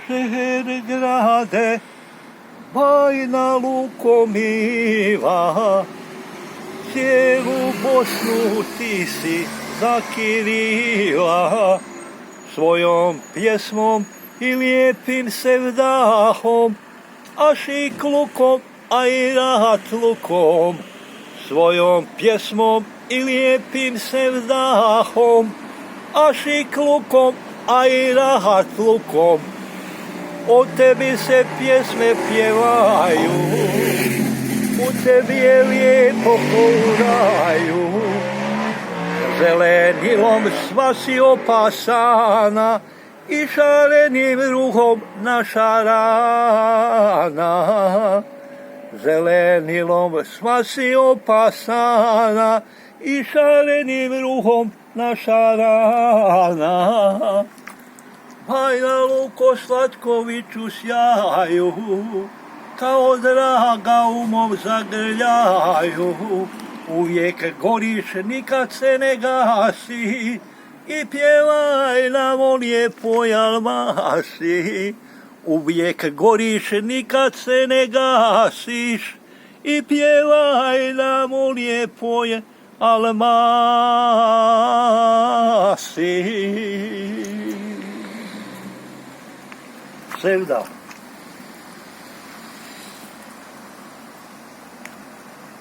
Šeher grade, bajna lukomiva, cijelu Bosnu ti si zakirila, svojom pjesmom i lijepim sevdahom, a šiklukom, a i rahatlukom, svojom pjesmom i lijepim sevdahom, a šiklukom, a i rahatlukom, o tebi se pjesme pjevaju, u tebi je lijepo kouraju, zelenilom sva si opasana i šarenim ruhom naša rana. Zelenilom sva si opasana i šarenim ruhom naša rana. Bajna luko Slatkoviću sjaju, kao draga u mom zagrljaju. Uvijek goriš, nikad se ne gasi, i pjevaj nam o lijepoj Almasi. Uvijek goriš, nikad se ne gasiš, i pjevaj nam o lijepoj Almasi. Sevda.